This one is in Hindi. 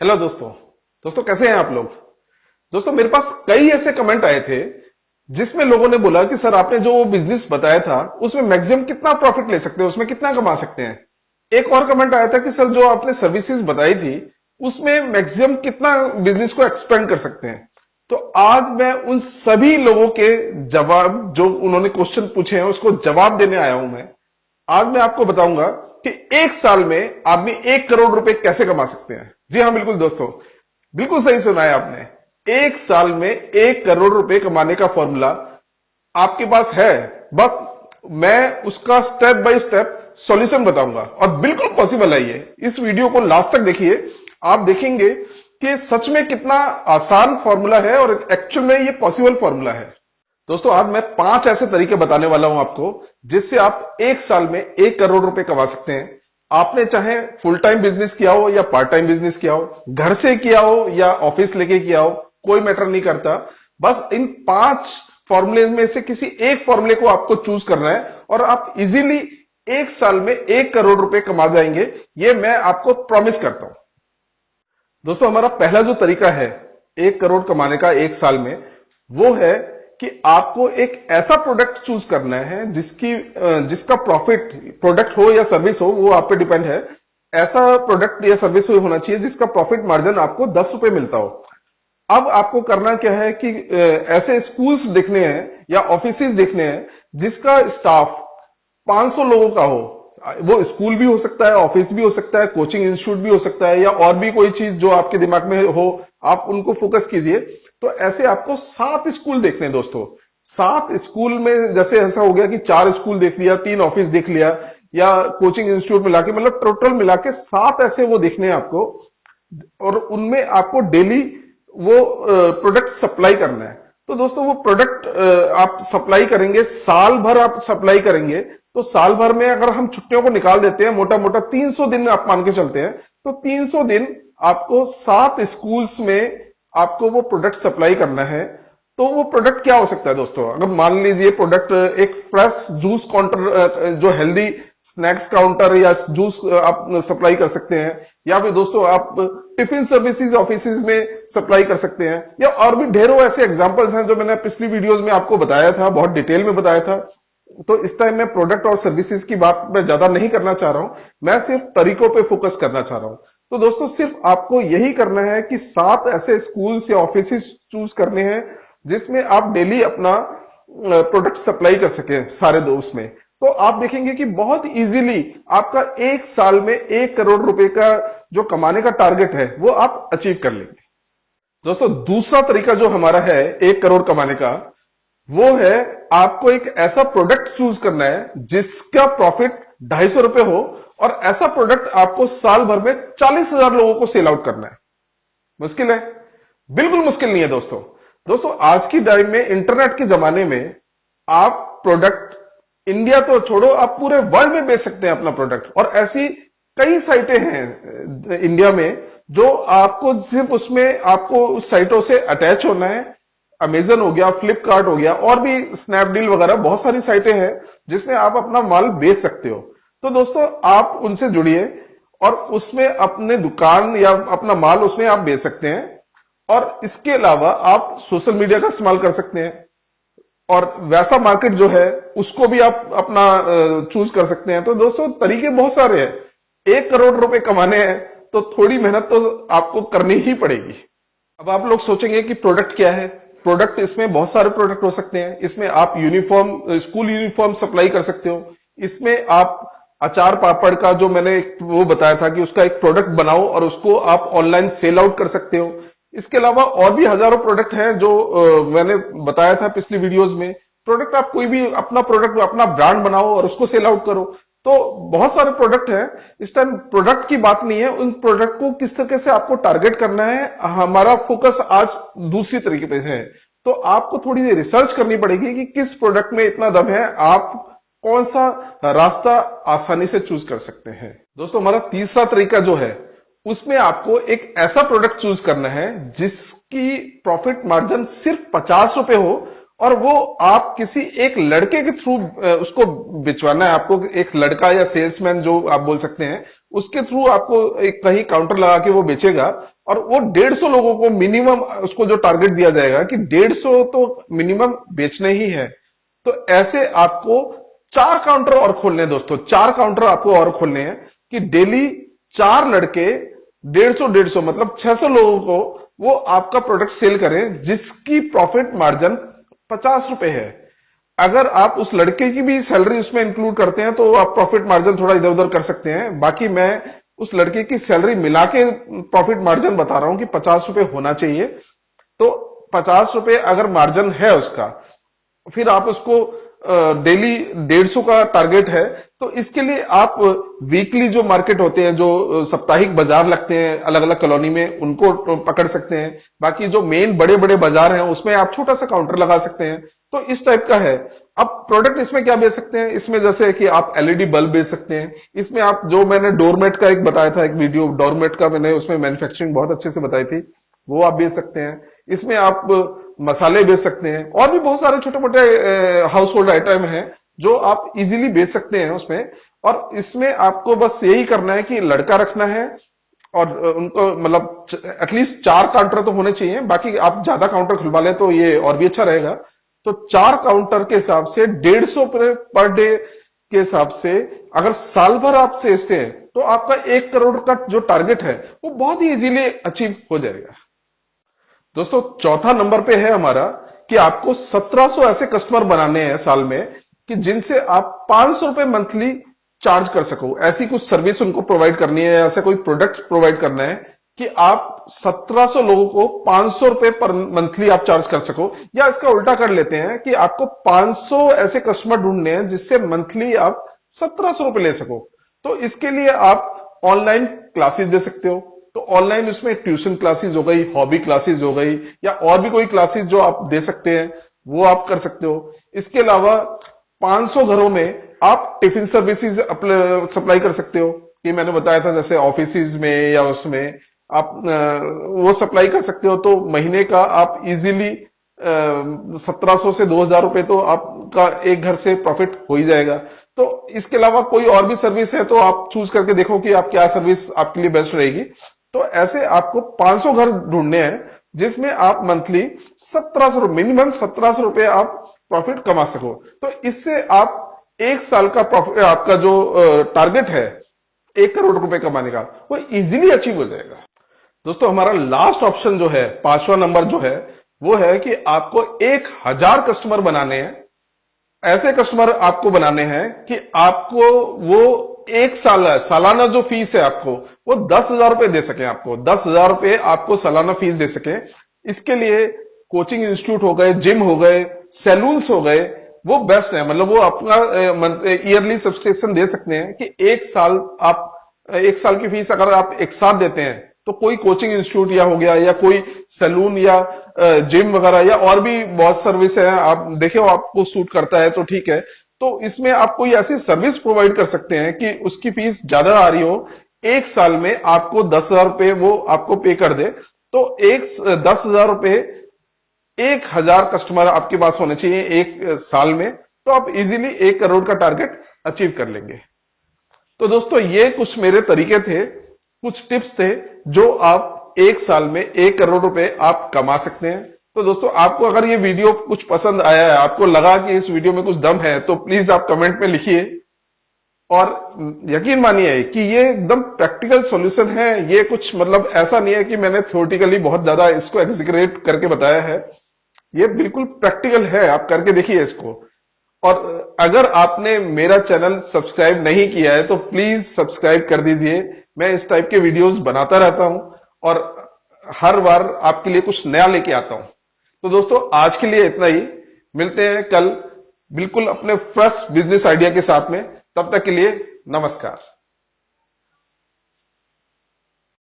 हेलो दोस्तों। दोस्तों कैसे हैं आप लोग। दोस्तों मेरे पास कई ऐसे कमेंट आए थे जिसमें लोगों ने बोला कि सर आपने जो बिजनेस बताया था उसमें मैक्सिमम कितना प्रॉफिट ले सकते हैं, उसमें कितना कमा सकते हैं। एक और कमेंट आया था कि सर जो आपने सर्विसेज बताई थी उसमें मैक्सिमम कितना बिजनेस को एक्सपेंड कर सकते हैं। तो आज मैं उन सभी लोगों के जवाब, जो उन्होंने क्वेश्चन पूछे हैं, उसको जवाब देने आया हूं मैं। आज मैं आपको बताऊंगा कि एक साल में आदमी 1 करोड़ रुपए कैसे कमा सकते हैं। जी हाँ बिल्कुल दोस्तों, बिल्कुल सही सुना है आपने। एक साल में 1 करोड़ रुपए कमाने का फॉर्मूला आपके पास है। बस मैं उसका स्टेप बाय स्टेप सॉल्यूशन बताऊंगा और बिल्कुल पॉसिबल है ये। इस वीडियो को लास्ट तक देखिए, आप देखेंगे कि सच में कितना आसान फॉर्मूला है और एक्चुअल में ये पॉसिबल फॉर्मूला है। दोस्तों आज मैं 5 ऐसे तरीके बताने वाला हूं आपको जिससे आप एक साल में 1 करोड़ रुपए कमा सकते हैं। आपने चाहे फुल टाइम बिजनेस किया हो या पार्ट टाइम बिजनेस किया हो, घर से किया हो या ऑफिस लेके किया हो, कोई मैटर नहीं करता। बस इन 5 फॉर्मूले में से किसी एक फॉर्मूले को आपको चूज करना है और आप इजीली एक साल में 1 करोड़ रुपए कमा जाएंगे। ये मैं आपको प्रॉमिस करता हूं। दोस्तों हमारा पहला जो तरीका है 1 करोड़ कमाने का एक साल में, वो है कि आपको एक ऐसा प्रोडक्ट चूज करना है जिसका प्रॉफिट, प्रोडक्ट हो या सर्विस हो वो आप पे डिपेंड है। ऐसा प्रोडक्ट या सर्विस होना चाहिए जिसका प्रॉफिट मार्जिन आपको 10 रुपए मिलता हो। अब आपको करना क्या है कि ऐसे स्कूल्स देखने हैं या ऑफिसेज देखने हैं जिसका स्टाफ 500 लोगों का हो। वो स्कूल भी हो सकता है, ऑफिस भी हो सकता है, कोचिंग इंस्टीट्यूट भी हो सकता है, या और भी कोई चीज जो आपके दिमाग में हो, आप उनको फोकस कीजिए। तो ऐसे आपको 7 स्कूल देखने हैं दोस्तों। 7 स्कूल में जैसे ऐसा हो गया कि 4 स्कूल देख लिया, 3 ऑफिस देख लिया, या कोचिंग इंस्टीट्यूट मिला के, मतलब टोटल मिला के 7 ऐसे वो देखने हैं आपको। और उनमें आपको डेली वो प्रोडक्ट सप्लाई करना है। तो दोस्तों वो प्रोडक्ट आप सप्लाई करेंगे, साल भर आप सप्लाई करेंगे। तो साल भर में अगर हम छुट्टियों को निकाल देते हैं, मोटा मोटा 300 दिन आप मान के चलते हैं, तो 300 दिन आपको 7 स्कूल्स में आपको वो प्रोडक्ट सप्लाई करना है। तो वो प्रोडक्ट क्या हो सकता है दोस्तों। अगर मान लीजिए प्रोडक्ट एक फ्रेश जूस काउंटर, जो हेल्दी स्नैक्स काउंटर या जूस आप सप्लाई कर सकते हैं, या फिर दोस्तों आप टिफिन सर्विसेज ऑफिसेज में सप्लाई कर सकते हैं, या और भी ढेरों ऐसे एग्जांपल्स हैं जो मैंने पिछली वीडियोस में आपको बताया था, बहुत डिटेल में बताया था। तो इस टाइम मैं प्रोडक्ट और सर्विसेज की बात मैं ज्यादा नहीं करना चाह रहा हूं, मैं सिर्फ तरीकों पे फोकस करना चाह रहा हूं। तो दोस्तों सिर्फ आपको यही करना है कि 7 ऐसे स्कूल्स या ऑफिसेज चूज करने हैं जिसमें आप डेली अपना प्रोडक्ट सप्लाई कर सके सारे दोस्त में। तो आप देखेंगे कि बहुत इजीली आपका एक साल में 1 करोड़ रुपए का जो कमाने का टारगेट है वो आप अचीव कर लेंगे। दोस्तों दूसरा तरीका जो हमारा है 1 करोड़ कमाने का, वो है आपको एक ऐसा प्रोडक्ट चूज करना है जिसका प्रॉफिट 250 रुपए हो, और ऐसा प्रोडक्ट आपको साल भर में 40,000 लोगों को सेल आउट करना है। मुश्किल है? बिल्कुल मुश्किल नहीं है दोस्तों। दोस्तों आज की टाइम में, इंटरनेट के जमाने में, आप प्रोडक्ट इंडिया तो छोड़ो, आप पूरे वर्ल्ड में बेच सकते हैं अपना प्रोडक्ट। और ऐसी कई साइटें हैं इंडिया में जो आपको सिर्फ उसमें आपको उस साइटों से अटैच होना है। अमेजन हो गया, फ्लिपकार्ट हो गया, और भी स्नैपडील वगैरह बहुत सारी साइटें हैं जिसमें आप अपना माल बेच सकते हो। तो दोस्तों आप उनसे जुड़िए और उसमें अपने दुकान या अपना माल उसमें आप बेच सकते हैं। और इसके अलावा आप सोशल मीडिया का इस्तेमाल कर सकते हैं, और वैसा मार्केट जो है उसको भी आप अपना चूज कर सकते हैं। तो दोस्तों तरीके बहुत सारे हैं। 1 करोड़ रुपए कमाने हैं तो थोड़ी मेहनत तो आपको करनी ही पड़ेगी। अब आप लोग सोचेंगे कि प्रोडक्ट क्या है। प्रोडक्ट, इसमें बहुत सारे प्रोडक्ट हो सकते हैं। इसमें आप यूनिफॉर्म, स्कूल यूनिफॉर्म सप्लाई कर सकते हो। इसमें आप अचार पापड़ का, जो मैंने वो बताया था कि उसका एक प्रोडक्ट बनाओ और उसको आप ऑनलाइन सेल आउट कर सकते हो। इसके अलावा और भी हजारों प्रोडक्ट हैं जो मैंने बताया था पिछली वीडियोस में। प्रोडक्ट आप कोई भी अपना प्रोडक्ट, अपना ब्रांड बनाओ और उसको सेल आउट करो। तो बहुत सारे प्रोडक्ट हैं। इस टाइम प्रोडक्ट की बात नहीं है, उन प्रोडक्ट को किस तरीके से आपको टारगेट करना है, हमारा फोकस आज दूसरी तरीके पे है। तो आपको थोड़ी रिसर्च करनी पड़ेगी कि किस प्रोडक्ट में इतना दम है, आप कौन सा रास्ता आसानी से चूज कर सकते हैं। दोस्तों हमारा तीसरा तरीका जो है, उसमें आपको एक ऐसा प्रोडक्ट चूज करना है जिसकी प्रॉफिट मार्जिन सिर्फ 50 रुपए हो, और वो आप किसी एक लड़के के थ्रू उसको बिचवाना है। आपको एक लड़का या सेल्समैन जो आप बोल सकते हैं, उसके थ्रू आपको एक कहीं काउंटर लगा के वो बेचेगा, और वो 150 लोगों को मिनिमम उसको जो टारगेट दिया जाएगा कि 150 तो मिनिमम बेचने ही है। तो ऐसे आपको 4 काउंटर और खोलने हैं दोस्तों, 4 काउंटर आपको और खोलने हैं कि डेली 4 लड़के 150 मतलब 600 लोगों को वो आपका प्रोडक्ट सेल करें, जिसकी प्रॉफिट मार्जिन 50 रुपए है। अगर आप उस लड़के की भी सैलरी उसमें इंक्लूड करते हैं तो आप प्रॉफिट मार्जिन थोड़ा इधर उधर कर सकते हैं। बाकी मैं उस लड़के की सैलरी मिला के प्रॉफिट मार्जिन बता रहा हूं कि 50 रुपए होना चाहिए। तो 50 रुपए अगर मार्जिन है उसका, फिर आप उसको डेली 150 का टारगेट है, तो इसके लिए आप वीकली जो मार्केट होते हैं, जो साप्ताहिक बाजार लगते हैं अलग अलग कॉलोनी में, उनको पकड़ सकते हैं। बाकी जो मेन बड़े बड़े बाजार हैं उसमें आप छोटा सा काउंटर लगा सकते हैं। तो इस टाइप का है। अब प्रोडक्ट इसमें क्या बेच सकते हैं, इसमें जैसे कि आप एलईडी बल्ब बेच सकते हैं। इसमें आप जो मैंने डोरमेट का एक बताया था, एक वीडियो डोरमेट का मैंने उसमें मैन्युफैक्चरिंग बहुत अच्छे से बताई थी, वो आप बेच सकते हैं। इसमें आप मसाले बेच सकते हैं, और भी बहुत सारे छोटे मोटे हाउस होल्ड आइटम हैं जो आप इजीली बेच सकते हैं उसमें। और इसमें आपको बस यही करना है कि लड़का रखना है, और उनको मतलब एटलीस्ट 4 काउंटर तो होने चाहिए। बाकी आप ज्यादा काउंटर खुलवा लें तो ये और भी अच्छा रहेगा। तो 4 काउंटर के हिसाब से 150 पर डे के हिसाब से अगर साल भर आप सेचते हैं तो आपका 1 करोड़ का जो टारगेट है वो बहुत ही इजीली अचीव हो जाएगा। दोस्तों चौथा नंबर पे है हमारा कि आपको 1700 ऐसे कस्टमर बनाने हैं साल में कि जिनसे आप 500 रुपए मंथली चार्ज कर सको। ऐसी कुछ सर्विस उनको प्रोवाइड करनी है, ऐसा कोई प्रोडक्ट प्रोवाइड करना है कि आप 1700 लोगों को 500 रुपए पर मंथली आप चार्ज कर सको। या इसका उल्टा कर लेते हैं कि आपको 500 ऐसे कस्टमर ढूंढने हैं जिससे मंथली आप 1700 रुपए ले सको। तो इसके लिए आप ऑनलाइन क्लासेस दे सकते हो। तो ऑनलाइन उसमें ट्यूशन क्लासेस हो गई, हॉबी क्लासेस हो गई, या और भी कोई क्लासेस जो आप दे सकते हैं वो आप कर सकते हो। इसके अलावा 500 घरों में आप टिफिन सर्विसेज सप्लाई कर सकते हो, कि मैंने बताया था जैसे ऑफिस में या उसमें आप वो सप्लाई कर सकते हो। तो महीने का आप इजीली 1700 से 2000 रुपए तो आपका एक घर से प्रॉफिट हो ही जाएगा। तो इसके अलावा कोई और भी सर्विस है तो आप चूज करके देखो कि आप क्या सर्विस आपके लिए बेस्ट रहेगी। तो ऐसे आपको 500 घर ढूंढने हैं जिसमें आप मंथली 1700 मिनिमम 1700 रुपए आप प्रॉफिट कमा सको। तो इससे आप एक साल का प्रॉफिट, आपका जो टारगेट है 1 करोड़ रुपए कमाने का, वो इजीली अचीव हो जाएगा। दोस्तों हमारा लास्ट ऑप्शन जो है, 5वां नंबर जो है, वो है कि आपको 1000 कस्टमर बनाने हैं। ऐसे कस्टमर आपको बनाने हैं कि आपको वो एक सालाना जो फीस है आपको वो 10,000 रुपए दे सके। आपको 10,000 रुपए आपको सालाना फीस दे सके। इसके लिए कोचिंग इंस्टीट्यूट हो गए, जिम हो गए, सैलून्स हो गए, वो बेस्ट है। मतलब वो अपना ईयरली सब्सक्रिप्शन दे सकते हैं कि एक साल की फीस अगर आप एक साथ देते हैं तो कोई कोचिंग इंस्टीट्यूट या हो गया, या कोई सैलून या जिम वगैरह, या और भी बहुत सर्विस है, आप देखो आपको सूट करता है तो ठीक है। तो इसमें आप कोई ऐसी सर्विस प्रोवाइड कर सकते हैं कि उसकी फीस ज्यादा आ रही हो, एक साल में आपको 10,000 रुपए वो आपको पे कर दे। तो 10,000 रुपए 1000 कस्टमर आपके पास होने चाहिए एक साल में, तो आप इजीली 1 करोड़ का टारगेट अचीव कर लेंगे। तो दोस्तों ये कुछ मेरे तरीके थे, कुछ टिप्स थे जो आप एक साल में 1 करोड़ रुपए आप कमा सकते हैं। तो दोस्तों आपको अगर ये वीडियो कुछ पसंद आया है, आपको लगा कि इस वीडियो में कुछ दम है, तो प्लीज आप कमेंट में लिखिए। और यकीन मानिए कि ये एकदम प्रैक्टिकल सॉल्यूशन है। ये कुछ मतलब ऐसा नहीं है कि मैंने थ्योरेटिकली बहुत ज्यादा इसको एग्जीक्यूट करके बताया है। ये बिल्कुल प्रैक्टिकल है, आप करके देखिए इसको। और अगर आपने मेरा चैनल सब्सक्राइब नहीं किया है तो प्लीज सब्सक्राइब कर दीजिए। मैं इस टाइप के वीडियोस बनाता रहता हूं और हर बार आपके लिए कुछ नया लेके आता हूं। तो दोस्तों आज के लिए इतना ही, मिलते हैं कल बिल्कुल अपने फ्रेश बिजनेस आइडिया के साथ में। तब तक के लिए नमस्कार।